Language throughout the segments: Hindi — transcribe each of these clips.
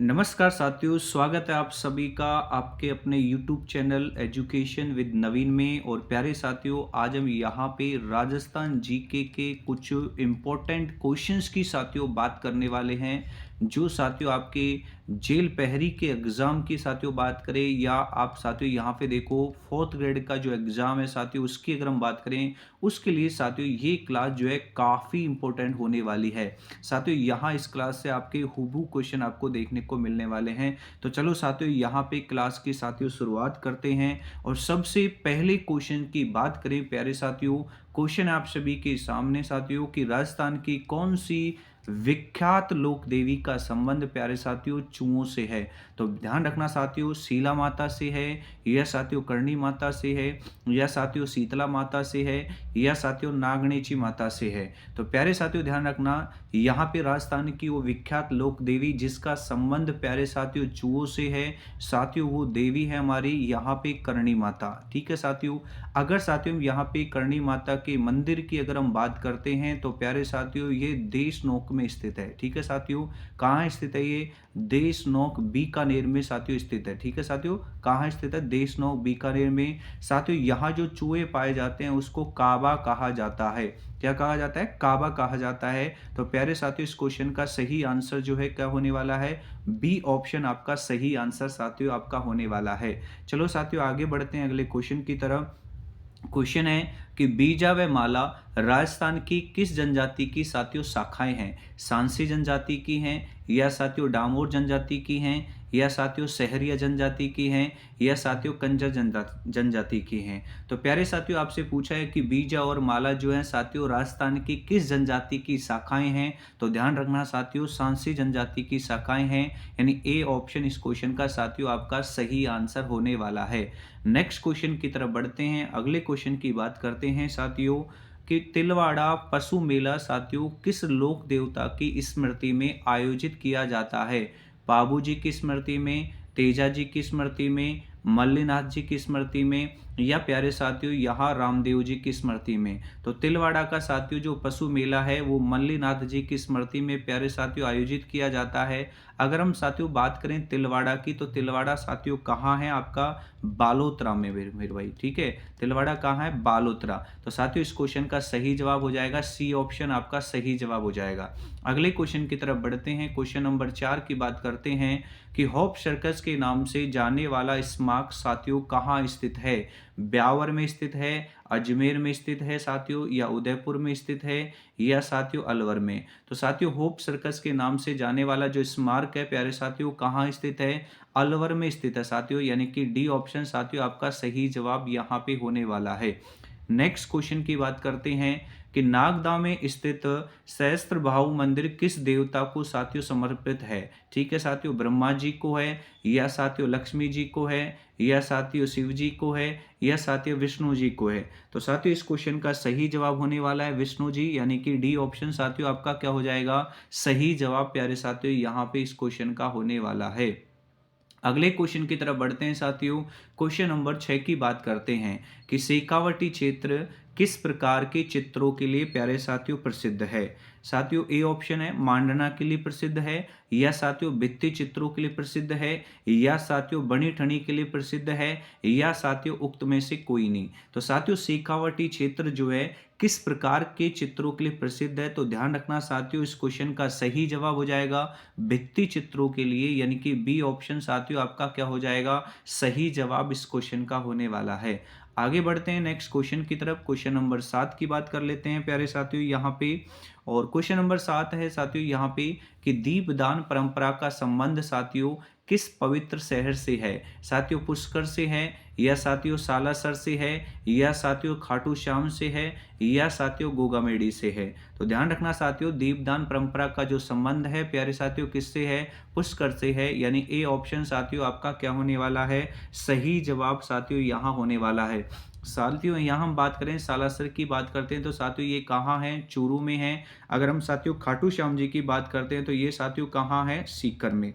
नमस्कार साथियों, स्वागत है आप सभी का आपके अपने YouTube चैनल एजुकेशन विद नवीन में। और प्यारे साथियों, आज हम यहाँ पे राजस्थान जीके के कुछ इम्पोर्टेंट क्वेश्चंस की साथियों बात करने वाले हैं। जो साथियों आपके जेल पहरी के एग्ज़ाम की साथियों बात करें, या आप साथियों यहाँ पे देखो फोर्थ ग्रेड का जो एग्ज़ाम है साथियों उसकी अगर हम बात करें, उसके लिए साथियों ये क्लास जो है काफ़ी इम्पोर्टेंट होने वाली है। साथियों यहाँ इस क्लास से आपके हूबहू क्वेश्चन आपको देखने को मिलने वाले हैं। तो चलो साथियों यहाँ पे क्लास की साथियों शुरुआत करते हैं। और सबसे पहले क्वेश्चन की बात करें प्यारे साथियों, क्वेश्चन आप सभी के सामने साथियों कि राजस्थान की कौन सी विख्यात लोक देवी का संबंध प्यारे साथियों चूहों से है। तो ध्यान रखना साथियों, शीला माता से है, या साथियों करणी माता से है, या साथियों शीतला माता से है, या साथियों नागणेची माता से है। तो प्यारे साथियों ध्यान रखना, यहाँ पे राजस्थान की वो विख्यात लोक देवी जिसका संबंध प्यारे साथियों चूहों से है साथियों, वो देवी है हमारी यहाँ पे करणी माता। ठीक है साथियों, अगर साथियों हम यहाँ पे करणी माता के मंदिर की अगर हम बात करते हैं तो प्यारे साथियों ये देशनोक में स्थित है। ठीक है साथियों, कहाँ स्थित है ये? देशनोक बीकानेर में साथियों स्थित है। ठीक है साथियों, कहाँ स्थित है? देशनोक बीकानेर में। साथियों यहाँ जो चूहे पाए जाते हैं उसको काबा कहा जाता है। क्या कहा जाता है? काबा कहा जाता है। तो प्यारे साथियों इस क्वेश्चन का सही आंसर जो है क्या होने वाला है? बी ऑप्शन आपका सही आंसर साथियों आपका होने वाला है। चलो साथियों आगे बढ़ते हैं अगले क्वेश्चन की तरफ। क्वेश्चन है कि बीजा व माला राजस्थान की किस जनजाति की साथियों शाखाएं हैं? सांसी जनजाति की हैं, या साथियों डामोर जनजाति की हैं, या साथियों सहरिया जनजाति की हैं, या साथियों कंजर जनजाति की हैं। तो प्यारे साथियों आपसे पूछा है कि बीजा और माला जो है साथियों राजस्थान की किस जनजाति की शाखाएं हैं। तो ध्यान रखना साथियों सांसी जनजाति की शाखाएं हैं, यानी ए ऑप्शन इस क्वेश्चन का साथियों आपका सही आंसर होने वाला है। नेक्स्ट क्वेश्चन की तरफ बढ़ते हैं। अगले क्वेश्चन की बात करते हैं साथियों कि तिलवाड़ा पशु मेला साथियों किस लोक देवता की स्मृति में आयोजित किया जाता है? बाबू जी की स्मृति में, तेजा जी की स्मृति में, मल्लीनाथ जी की स्मृति में, या प्यारे साथियों यहाँ रामदेव जी की स्मृति में। तो तिलवाड़ा का साथियों जो पशु मेला है वो मल्लीनाथ जी की स्मृति में प्यारे साथियों आयोजित किया जाता है। अगर हम साथियों बात करें तिलवाड़ा की, तो तिलवाड़ा साथियों कहाँ है आपका? बालोतरा में मेरे भाई। ठीक है, तिलवाड़ा कहाँ है? बालोतरा। तो साथियों इस क्वेश्चन का सही जवाब हो जाएगा सी ऑप्शन आपका सही जवाब हो जाएगा। अगले क्वेश्चन की तरफ बढ़ते हैं। क्वेश्चन नंबर 4 की बात करते हैं कि हॉप सर्कस के नाम से जाने वाला स्मारक साथियों कहाँ स्थित है? ब्यावर में स्थित है, अजमेर में स्थित है साथियों, या उदयपुर में स्थित है, या साथियों अलवर में। तो साथियों होप सर्कस के नाम से जाने वाला जो स्मारक है प्यारे साथियों कहाँ स्थित है? अलवर में स्थित है साथियों, यानी कि डी ऑप्शन साथियों आपका सही जवाब यहाँ पे होने वाला है। नेक्स्ट क्वेश्चन की बात करते हैं कि नागदा में स्थित सहस्त्र बाहु मंदिर किस देवता को साथियों समर्पित है? ठीक है साथियों, ब्रह्मा जी को है, या साथियों लक्ष्मी जी को है, या साथियों शिव जी को है, या साथियों विष्णु जी को है। तो साथियों इस क्वेश्चन का सही जवाब होने वाला है विष्णु जी, यानी कि डी ऑप्शन साथियों आपका क्या हो जाएगा? सही जवाब प्यारे साथियों यहाँ पे इस क्वेश्चन का होने वाला है। अगले क्वेश्चन की तरफ बढ़ते हैं साथियों। क्वेश्चन नंबर 6 की बात करते हैं कि शेखावटी क्षेत्र किस प्रकार के चित्रों के लिए प्यारे साथियों प्रसिद्ध है? साथियों ए ऑप्शन है मांडना के लिए प्रसिद्ध है, या साथियों भित्ति चित्रों के लिए प्रसिद्ध है, या साथियों बनी ठनी के लिए प्रसिद्ध है, या साथियों उक्त में से कोई नहीं। तो साथियों शेखावटी क्षेत्र जो है किस प्रकार के चित्रों के लिए प्रसिद्ध है? तो ध्यान रखना साथियों इस क्वेश्चन का सही जवाब हो जाएगा भित्ति चित्रों के लिए, यानी कि बी ऑप्शन साथियों आपका क्या हो जाएगा? सही जवाब इस क्वेश्चन का होने वाला है। आगे बढ़ते हैं नेक्स्ट क्वेश्चन की तरफ। क्वेश्चन नंबर 7 की बात कर लेते हैं प्यारे साथियों यहाँ पे। और क्वेश्चन नंबर 7 है साथियों यहाँ पे कि दीपदान परंपरा का संबंध साथियों किस पवित्र शहर से है? साथियों पुष्कर से है, या साथियों सालासर से है, या साथियों खाटू श्याम से है, या साथियों गोगामेडी से है। तो ध्यान रखना साथियों दीपदान परंपरा का जो संबंध है प्यारे साथियों किससे है? पुष्कर से है, यानी ए ऑप्शन साथियों आपका क्या होने वाला है? सही जवाब साथियों यहाँ होने वाला है। साथियों यहाँ हम बात करें सालासर की बात करते हैं तो साथियों ये कहाँ है? चूरू में है। अगर हम साथियों खाटू श्याम जी की बात करते हैं तो ये साथियों कहाँ है? सीकर में।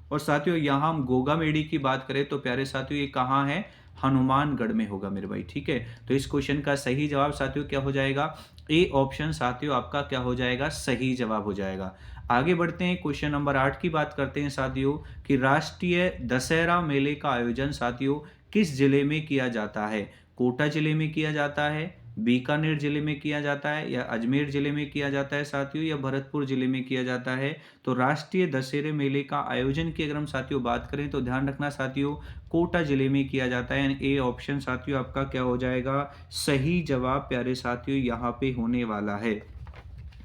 और साथियों यहाँ हम गोगामेडी की बात करें तो प्यारे साथियों ये कहाँ है? हनुमानगढ़ में होगा मेरे भाई। ठीक है, तो इस क्वेश्चन का सही जवाब साथियों क्या हो जाएगा? ए ऑप्शन साथियों आपका क्या हो जाएगा, सही जवाब हो जाएगा। आगे बढ़ते हैं, क्वेश्चन नंबर 8 की बात करते हैं साथियों कि राष्ट्रीय दशहरा मेले का आयोजन साथियों किस जिले में किया जाता है? कोटा जिले में किया जाता है, बीकानेर जिले में किया जाता है, या अजमेर जिले में किया जाता है साथियों, या भरतपुर जिले में किया जाता है? तो राष्ट्रीय दशहरे मेले का आयोजन की अगर हम साथियों बात करें तो ध्यान रखना साथियों, कोटा जिले में किया जाता है। यानी ए ऑप्शन साथियों आपका क्या हो जाएगा, सही जवाब प्यारे साथियों यहाँ पे होने वाला है।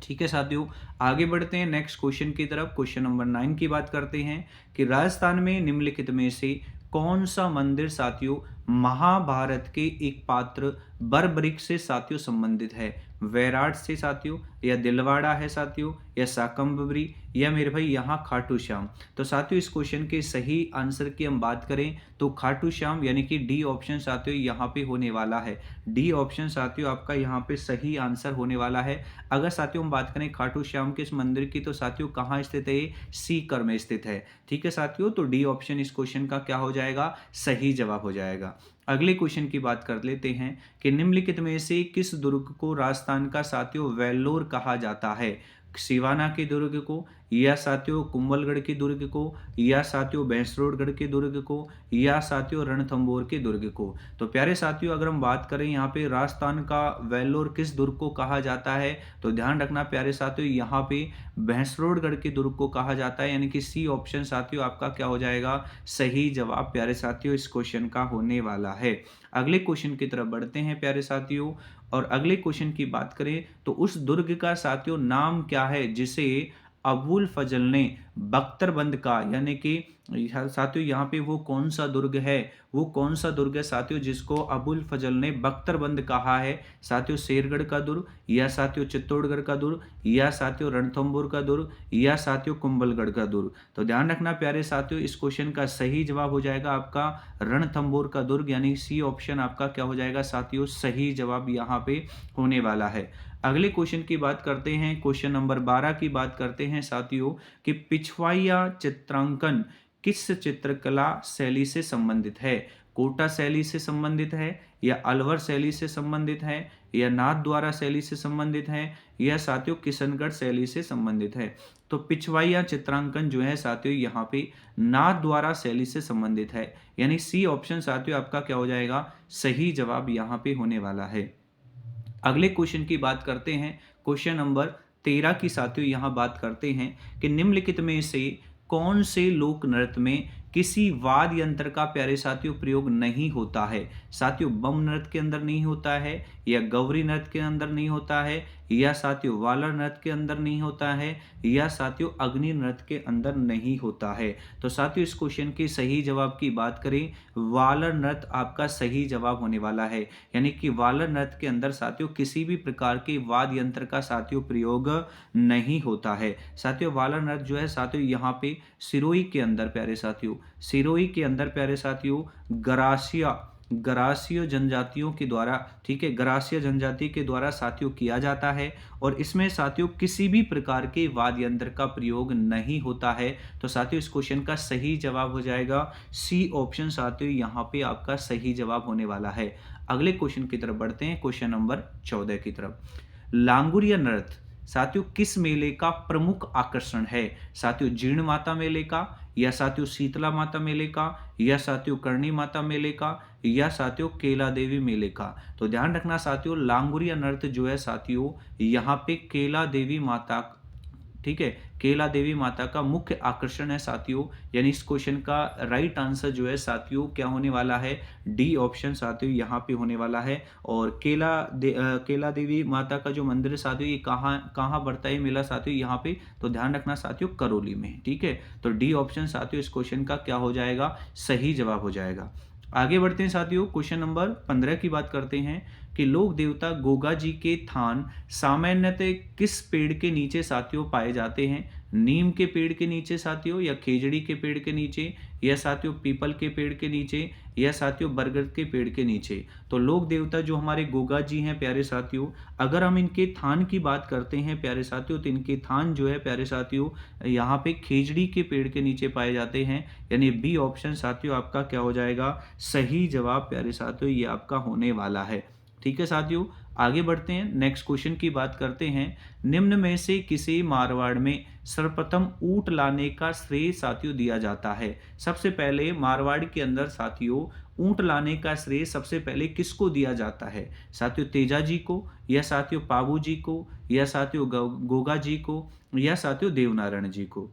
ठीक है साथियों, आगे बढ़ते हैं नेक्स्ट क्वेश्चन की तरफ। क्वेश्चन नंबर 9 की बात करते हैं कि राजस्थान में निम्नलिखित में से कौन सा मंदिर साथियों महाभारत के एक पात्र बरबरीक से साथियों संबंधित है? वैराट से साथियों, या दिलवाड़ा है साथियों, या शाकंभरी, या मेरे भाई यहाँ खाटू श्याम? तो साथियों इस क्वेश्चन के सही आंसर की हम बात करें तो खाटू श्याम यानी कि डी ऑप्शन साथियों यहाँ पे होने वाला है। डी ऑप्शन साथियों आपका यहाँ पे सही आंसर होने वाला है। अगर साथियों हम बात करें खाटू श्याम के इस मंदिर की तो साथियों कहाँ स्थित है? ये सीकर में स्थित है। ठीक है साथियों, तो डी ऑप्शन इस क्वेश्चन का क्या हो जाएगा, सही जवाब हो जाएगा। अगले क्वेश्चन की बात कर लेते हैं कि निम्नलिखित में से किस दुर्ग को राजस्थान का साथियों वेल्लोर कहा जाता है? सिवाना के दुर्ग को, या साथियों कुंभलगढ़ के दुर्ग को, या साथियों भैंसरोडगढ़ के दुर्ग को, या साथियों रणथंभौर के दुर्ग को? तो प्यारे साथियों अगर हम बात करें यहाँ पे राजस्थान का वेल्लोर किस दुर्ग को कहा जाता है, तो ध्यान रखना प्यारे साथियों यहाँ पे भैंसरोडगढ़ के दुर्ग को कहा जाता है। यानी कि सी ऑप्शन साथियों आपका क्या हो जाएगा, सही जवाब प्यारे साथियों इस क्वेश्चन का होने वाला है। अगले क्वेश्चन की तरफ बढ़ते हैं प्यारे साथियों, और अगले क्वेश्चन की बात करें तो उस दुर्ग का साथियों नाम क्या है जिसे अबुल फजल ने बख्तरबंद का, यानी कि साथियों यहाँ पे वो कौन सा दुर्ग है, वो कौन सा दुर्ग है साथियों जिसको अबुल फजल ने बख्तरबंद कहा है? साथियों शेरगढ़ का दुर्ग, या साथियों चित्तौड़गढ़ का दुर्ग, या साथियों रणथंभौर का दुर्ग, या साथियों कुंभलगढ़ का दुर्ग? तो ध्यान रखना प्यारे साथियों इस क्वेश्चन का सही जवाब हो जाएगा आपका रणथंभौर का दुर्ग, यानी सी ऑप्शन आपका क्या हो जाएगा साथियों, सही जवाब यहाँ पे होने वाला है। अगले क्वेश्चन की बात करते हैं, क्वेश्चन नंबर 12 की बात करते हैं साथियों कि पिछवाइया चित्रांकन किस चित्रकला शैली से संबंधित है? कोटा शैली से संबंधित है, या अलवर शैली से संबंधित है, या नाथद्वारा शैली से संबंधित है, या साथियों किशनगढ़ शैली से संबंधित है? तो पिछवाइया चित्रांकन जो है साथियों यहाँ पे नाथद्वारा शैली से संबंधित है। यानी सी ऑप्शन साथियों आपका क्या हो जाएगा, सही जवाब यहाँ पे होने वाला है। अगले क्वेश्चन की बात करते हैं, क्वेश्चन नंबर 13 की साथियों यहाँ बात करते हैं कि निम्नलिखित में से कौन से लोक नृत्य में किसी वाद्य यंत्र का प्यारे साथियों प्रयोग नहीं होता है? साथियों बम नृत्य के अंदर नहीं होता है, या गौरी नृत्य के अंदर नहीं होता है, या साथियों वालर नृत्य के अंदर नहीं होता है, या साथियों अग्नि नृत्य के अंदर नहीं होता है? तो साथियों इस क्वेश्चन के सही जवाब की बात करें, वालर नृत्य आपका सही जवाब होने वाला है। यानी कि वालर नृत्य के अंदर साथियों किसी भी प्रकार के वाद्य यंत्र का साथियों प्रयोग नहीं होता है। साथियों वालर नृत्य जो है साथियों यहाँ पे सिरोही के अंदर प्यारे साथियों, सिरोही के अंदर प्यारे साथियों गरासियो जनजातियों के द्वारा, ठीक है, गरासिया जनजाति के द्वारा साथियों किया जाता है, और इसमें साथियों किसी भी प्रकार के वाद्य यंत्र का प्रयोग नहीं होता है। तो साथियों इस क्वेश्चन का सही जवाब हो जाएगा सी ऑप्शन साथियों यहाँ पे आपका सही जवाब होने वाला है। अगले क्वेश्चन की तरफ बढ़ते हैं, क्वेश्चन नंबर 14 की तरफ। लांगुरिया नृत्य साथियों किस मेले का प्रमुख आकर्षण है? साथियों जीर्ण माता मेले का, या साथियों शीतला माता मेले का, या साथियों करणी माता मेले का, या साथियों केला देवी मेले का? तो ध्यान रखना साथियों लांगुरिया नृत्य जो है साथियों यहाँ पे केला देवी माता, ठीक है, केला देवी माता का मुख्य आकर्षण है साथियों। यानी इस क्वेश्चन का राइट आंसर जो है साथियों क्या होने वाला है, डी ऑप्शन साथियों यहाँ पे होने वाला है। और केला देवी माता का जो मंदिर है साथियों ये कहाँ कहाँ बढ़ता है मेला साथियों यहाँ पे? तो ध्यान रखना साथियों करौली में। ठीक है, तो डी ऑप्शन साथियों इस क्वेश्चन का क्या हो जाएगा, सही जवाब हो जाएगा। आगे बढ़ते हैं साथियों, क्वेश्चन नंबर 15 की बात करते हैं कि लोक देवता गोगा जी के थान सामान्यतः किस पेड़ के नीचे साथियों पाए जाते हैं? नीम के पेड़ के नीचे साथियों, या खेजड़ी के पेड़ के नीचे, या साथियों पीपल के पेड़ के नीचे, या साथियों बरगद के पेड़ के नीचे? तो लोक देवता जो हमारे गोगा जी हैं प्यारे साथियों, अगर हम इनके थान की बात करते हैं प्यारे साथियों तो इनके थान जो है प्यारे साथियों यहाँ पे खेजड़ी के पेड़ के नीचे पाए जाते हैं। यानी बी ऑप्शन साथियों आपका क्या हो जाएगा, सही जवाब प्यारे साथियों ये आपका होने वाला है। ठीक है साथियों, आगे बढ़ते हैं, नेक्स्ट क्वेश्चन की बात करते हैं। निम्न में से किसे मारवाड़ में सर्वप्रथम ऊंट लाने का श्रेय साथियों दिया जाता है? सबसे पहले मारवाड़ के अंदर साथियों ऊंट लाने का श्रेय सबसे पहले किसको दिया जाता है? साथियों तेजा जी को, या साथियों पाबू जी को, या साथियों गोगा जी को, या साथियों देवनारायण जी को?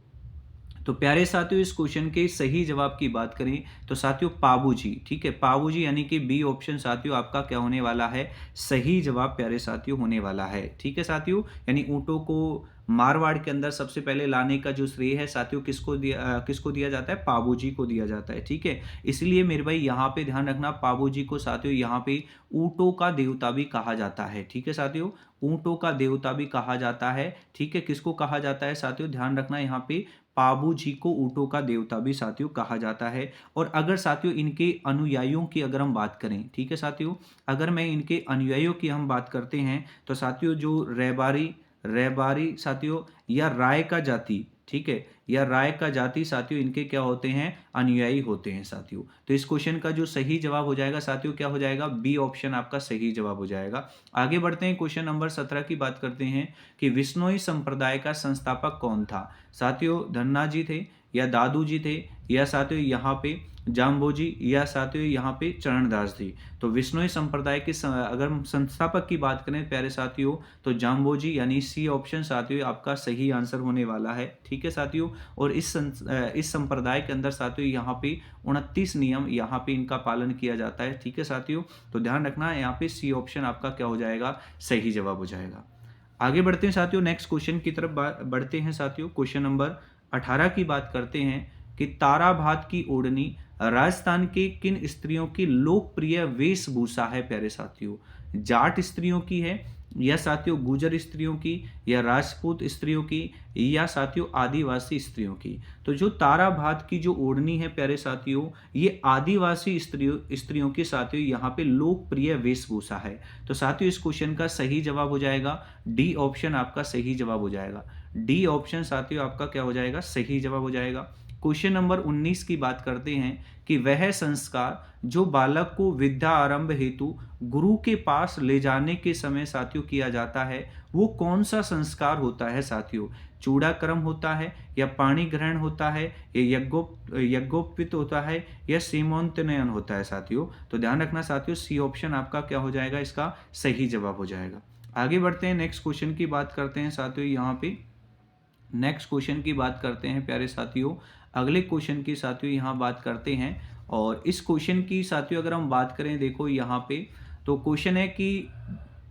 तो प्यारे साथियों इस क्वेश्चन के सही जवाब की बात करें तो साथियों पाबू जी, ठीक है, पाबू जी यानी कि बी ऑप्शन साथियों आपका क्या होने वाला है? सही जवाब प्यारे साथियों होने वाला है। ठीक है साथियों, यानी ऊंटों को मारवाड़ के अंदर सबसे पहले लाने का जो श्रेय है साथियों किसको दिया जाता है? पाबू जी को दिया जाता है। ठीक है, इसलिए मेरे भाई यहाँ पे ध्यान रखना, पाबू जी को साथियों यहाँ पे ऊंटों का देवता भी कहा जाता है। ठीक है साथियों, ऊंटों का देवता भी कहा जाता है। ठीक है, किसको कहा जाता है साथियों? ध्यान रखना यहाँ पे पाबू जी को ऊंटों का देवता भी साथियों कहा जाता है। और अगर साथियों इनके अनुयायियों की अगर हम बात करें, ठीक है साथियों, अगर मैं इनके अनुयायियों की हम बात करते हैं तो साथियों जो रैबारी रैबारी साथियों या राय का जाति, ठीक है, या राय का जाति साथियों इनके क्या होते हैं? अनुयायी होते हैं साथियों। तो इस क्वेश्चन का जो सही जवाब हो जाएगा साथियों क्या हो जाएगा? बी ऑप्शन आपका सही जवाब हो जाएगा। आगे बढ़ते हैं, क्वेश्चन नंबर 17 की बात करते हैं कि विश्नोई संप्रदाय का संस्थापक कौन था? साथियों धन्ना जी थे, या दादू जी थे, या साथियों यहाँ पे जाम्बो जी, या साथियों यहाँ पे चरणदास जी? तो विश्नोई संप्रदाय के अगर हम संस्थापक की बात करें प्यारे साथियों तो जाम्बो जी, यानी सी ऑप्शन साथियों आपका सही आंसर होने वाला है। ठीक है साथियों, और इस संप्रदाय के अंदर साथियों यहाँ पे 29 नियम यहाँ पे इनका पालन किया जाता है। ठीक है साथियों, तो ध्यान रखना यहाँ पे सी ऑप्शन आपका क्या हो जाएगा? सही जवाब हो जाएगा। आगे बढ़ते हैं साथियों, नेक्स्ट क्वेश्चन की तरफ बढ़ते हैं साथियों। क्वेश्चन नंबर 18 की बात करते हैं कि ताराभात की ओढ़नी राजस्थान के किन स्त्रियों की लोकप्रिय वेशभूषा है प्यारे साथियों? जाट स्त्रियों की है, या साथियों गुजर स्त्रियों की, या राजपूत स्त्रियों की, या साथियों आदिवासी स्त्रियों की? तो जो ताराभात की जो ओढ़नी है प्यारे साथियों ये आदिवासी स्त्रियों की साथियों यहाँ पे लोकप्रिय वेशभूषा है। तो साथियों इस क्वेश्चन का सही जवाब हो जाएगा डी ऑप्शन आपका सही जवाब हो जाएगा। डी ऑप्शन साथियों आपका क्या हो जाएगा? सही जवाब हो जाएगा। क्वेश्चन नंबर 19 की बात करते हैं कि वह संस्कार जो बालक को विद्या आरंभ हेतु गुरु के पास ले जाने के समय साथियों किया जाता है वो कौन सा संस्कार होता है साथियों? चूड़ाक्रम होता है, या पाणी ग्रहण होता है, या यज्ञोपवीत होता है, या सीमोन्तनयन होता है साथियों? तो ध्यान रखना साथियों सी ऑप्शन आपका क्या हो जाएगा? इसका सही जवाब हो जाएगा। आगे बढ़ते हैं, नेक्स्ट क्वेश्चन की बात करते हैं साथियों। यहाँ पे नेक्स्ट क्वेश्चन की बात करते हैं प्यारे साथियों। अगले क्वेश्चन की साथियों यहाँ बात करते हैं, और इस क्वेश्चन की साथियों अगर हम बात करें देखो यहाँ पे तो क्वेश्चन है कि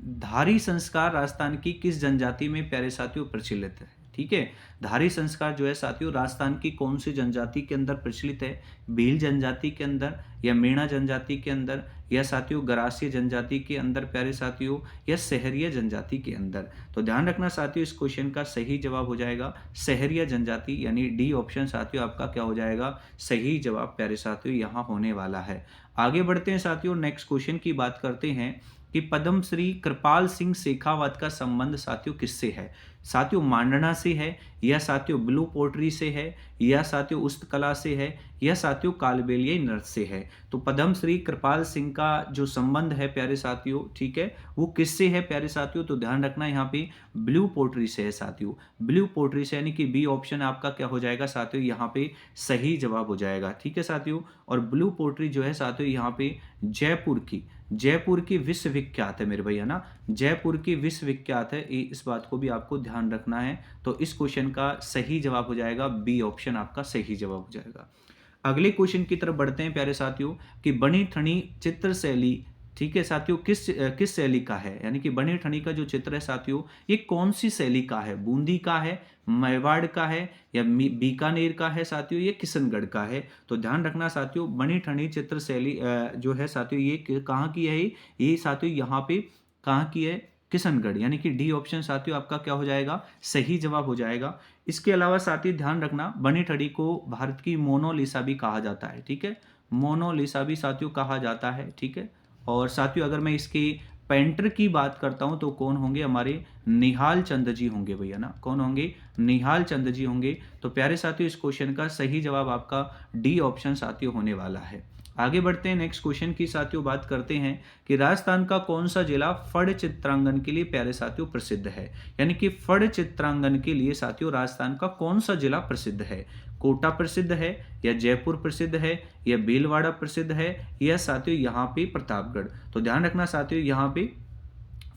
धारी संस्कार राजस्थान की किस जनजाति में प्यारे साथियों प्रचलित है? ठीक है, धारी संस्कार जो है साथियों राजस्थान की कौन सी जनजाति के अंदर प्रचलित है? भील जनजाति के अंदर, या मेणा जनजाति के अंदर, या साथियों गरासिया जनजाति के अंदर प्यारे साथियों, या सहरिया जनजाति के अंदर? तो ध्यान रखना साथियों इस क्वेश्चन का सही जवाब हो जाएगा सहरिया जनजाति, यानी डी ऑप्शन साथियों आपका क्या हो जाएगा? सही जवाब प्यारे साथियों यहाँ होने वाला है। आगे बढ़ते हैं साथियों, नेक्स्ट क्वेश्चन की बात करते हैं कि पद्मश्री कृपाल सिंह शेखावत का संबंध साथियों किससे है? साथियों मांडना से है, या साथियों ब्लू पोट्री से है, या साथियों उस्तकला से है, या साथियों कालबेलिया नृत्य से है? तो पद्मश्री कृपाल सिंह का जो संबंध है प्यारे साथियों, ठीक है, वो किससे है प्यारे साथियों? तो ध्यान रखना यहाँ पे ब्लू पोट्री से है साथियों, ब्लू पोट्री से, यानी कि बी ऑप्शन आपका क्या हो जाएगा साथियों? यहाँ पे सही जवाब हो जाएगा। ठीक है साथियों, और ब्लू पोट्री जो है साथियों यहाँ पे जयपुर की विश्वविख्यात है मेरे भैया ना, जयपुर की विश्वविख्यात है, इस बात को भी आपको ध्यान रखना है। तो इस क्वेश्चन का सही जवाब हो जाएगा बी ऑप्शन आपका सही जवाब हो जाएगा। अगले क्वेश्चन की तरफ बढ़ते हैं प्यारे साथियों कि बनी ठनी चित्र शैली, ठीक है साथियों, किस शैली का है? यानी कि बनी ठनी का जो चित्र है साथियों ये कौन सी शैली का है? बूंदी का है, मेवाड़ का है, या बीकानेर का है साथियों, ये किशनगढ़ का है? तो ध्यान रखना साथियों बनी ठनी चित्र शैली जो है साथियों ये कहाँ की है? ये साथियों यहाँ पे कहाँ की है? किशनगढ़, यानी कि डी ऑप्शन साथियों आपका क्या हो जाएगा? सही जवाब हो जाएगा। इसके अलावा साथियों ध्यान रखना बनी ठनी को भारत की मोनालिसा भी कहा जाता है। ठीक है, मोनालिसा भी साथियों कहा जाता है। ठीक है, और साथियों अगर मैं इसके पेंटर की बात करता हूं तो कौन होंगे? हमारे निहाल चंद जी होंगे भैया ना, कौन होंगे? निहाल चंद जी होंगे। तो प्यारे साथियों इस क्वेश्चन का सही जवाब आपका डी ऑप्शन साथियों होने वाला है। आगे बढ़ते हैं नेक्स्ट क्वेश्चन की साथियों, बात करते हैं कि राजस्थान का कौन सा जिला फड़ चित्रांगन के लिए प्यारे साथियों प्रसिद्ध है। यानी कि फड़ चित्रांगन के लिए साथियों राजस्थान का कौन सा जिला प्रसिद्ध है। कोटा प्रसिद्ध है, या जयपुर प्रसिद्ध है, या भीलवाड़ा प्रसिद्ध है, या साथियों यहाँ पे प्रतापगढ़। तो ध्यान रखना साथियों, यहाँ पे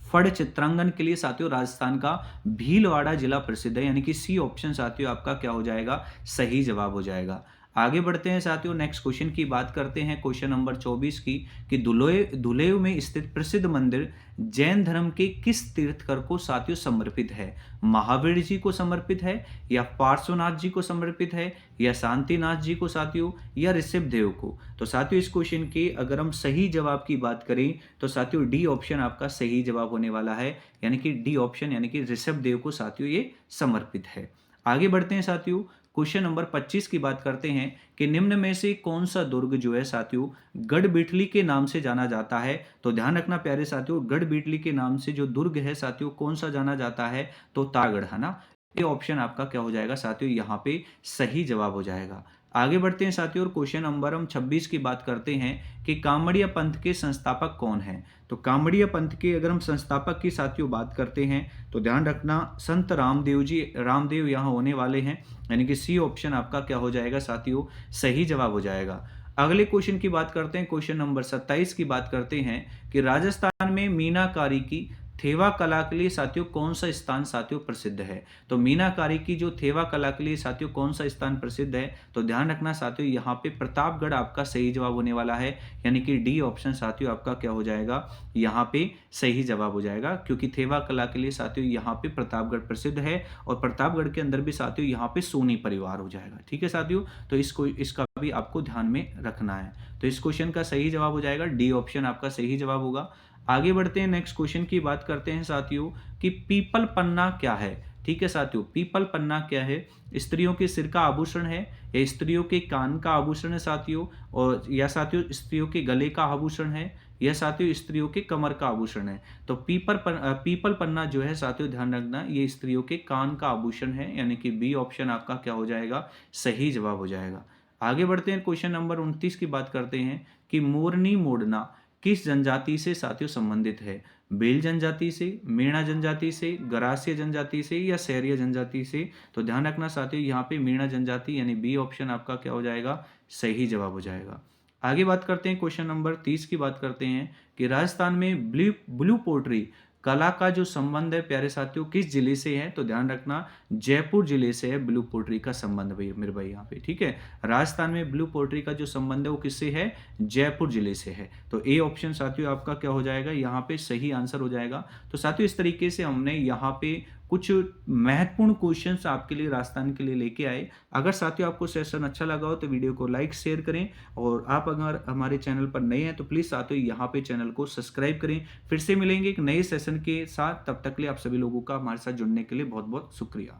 फड़ चित्रांगन के लिए साथियों राजस्थान का भीलवाड़ा जिला प्रसिद्ध है। यानी कि सी ऑप्शन साथियों आपका क्या हो जाएगा, सही जवाब हो जाएगा। आगे बढ़ते हैं साथियों, नेक्स्ट क्वेश्चन की बात करते हैं, क्वेश्चन नंबर 24 की, कि धुलेव में स्थित प्रसिद्ध मंदिर जैन धर्म के किस तीर्थकर को साथियों समर्पित है। महावीर जी को समर्पित है, या पार्श्वनाथ जी को समर्पित है, या शांतिनाथ जी को साथियों, या ऋषभ देव को। तो साथियों इस क्वेश्चन के अगर हम सही जवाब की बात करें तो साथियों डी ऑप्शन आपका सही जवाब होने वाला है। यानी कि डी ऑप्शन यानी कि ऋषभ देव को साथियों ये समर्पित है। आगे बढ़ते हैं साथियों, क्वेश्चन नंबर 25 की बात करते हैं कि निम्न में से कौन सा दुर्ग जो है साथियों गढ़बिठली के नाम से जाना जाता है। तो ध्यान रखना प्यारे साथियों, गढ़बिठली के नाम से जो दुर्ग है साथियों कौन सा जाना जाता है, तो ताड़गढ़, है ना। ये ऑप्शन आपका क्या हो जाएगा साथियों, यहाँ पे सही जवाब हो जाएगा। आगे बढ़ते हैं साथियों, और क्वेश्चन नंबर हम 26 की बात करते हैं कि कामड़िया पंथ के संस्थापक कौन हैं। तो कामड़िया पंथ के अगर हम संस्थापक की साथियों बात करते हैं तो ध्यान रखना संत रामदेव जी, रामदेव यहाँ होने वाले हैं। यानी कि सी ऑप्शन आपका क्या हो जाएगा साथियों, सही जवाब हो जाएगा। अगले क्वेश्चन की बात करते हैं, क्वेश्चन नंबर 27 की बात करते हैं कि राजस्थान में मीनाकारी की थेवा कला के लिए साथियों कौन सा स्थान साथियों प्रसिद्ध है। तो मीनाकारी की जो थेवा कला के लिए साथियों कौन सा स्थान प्रसिद्ध है, तो ध्यान रखना साथियों यहाँ पे प्रतापगढ़ आपका सही जवाब होने वाला है। यानी कि डी ऑप्शन साथियों आपका क्या हो जाएगा, यहाँ पे सही जवाब हो जाएगा, क्योंकि थेवा कला के लिए साथियों यहाँ पे प्रतापगढ़ प्रसिद्ध है, और प्रतापगढ़ के अंदर भी साथियों यहाँ पे सोनी परिवार हो जाएगा। ठीक है साथियों, तो इसका भी आपको ध्यान में रखना है। तो इस क्वेश्चन का सही जवाब हो जाएगा, डी ऑप्शन आपका सही जवाब होगा। आगे बढ़ते हैं, नेक्स्ट क्वेश्चन की बात करते हैं साथियों कि पीपल पन्ना क्या है। ठीक है साथियों, पीपल पन्ना क्या है, स्त्रियों के सिर का आभूषण है, या स्त्रियों के कान का आभूषण है साथियों, और या साथियों स्त्रियों के गले का आभूषण है, या साथियों स्त्रियों के कमर का आभूषण है। तो पीपल पन्ना जो है साथियों ध्यान रखना ये स्त्रियों के कान का आभूषण है। यानी कि बी ऑप्शन आपका क्या हो जाएगा, सही जवाब हो जाएगा। आगे बढ़ते हैं, क्वेश्चन नंबर 29 की बात करते हैं कि मोरनी मोड़ना किस जनजाति से साथियों संबंधित है। बेल जनजाति से, मीणा जनजाति से, गरासिया जनजाति से, या सैरिया जनजाति से। तो ध्यान रखना साथियों यहाँ पे मीणा जनजाति यानी बी ऑप्शन आपका क्या हो जाएगा, सही जवाब हो जाएगा। आगे बात करते हैं, क्वेश्चन नंबर 30 की बात करते हैं कि राजस्थान में ब्लू पोट्री कला का जो संबंध है प्यारे साथियों किस जिले से है। तो ध्यान रखना जयपुर जिले से है ब्लू पोट्री का संबंध भाई मेरे भाई यहाँ पे। ठीक है, राजस्थान में ब्लू पोट्री का जो संबंध है वो किससे है, जयपुर जिले से है। तो ए ऑप्शन साथियों आपका क्या हो जाएगा, यहाँ पे सही आंसर हो जाएगा। तो साथियों इस तरीके से हमने यहाँ पे कुछ महत्वपूर्ण क्वेश्चंस आपके लिए राजस्थान के लिए लेके आए। अगर साथियों आपको सेशन अच्छा लगा हो तो वीडियो को लाइक शेयर करें, और आप अगर हमारे चैनल पर नए हैं तो प्लीज़ साथियों यहाँ पे चैनल को सब्सक्राइब करें। फिर से मिलेंगे एक नए सेशन के साथ, तब तक के लिए आप सभी लोगों का हमारे साथ जुड़ने के लिए बहुत बहुत शुक्रिया।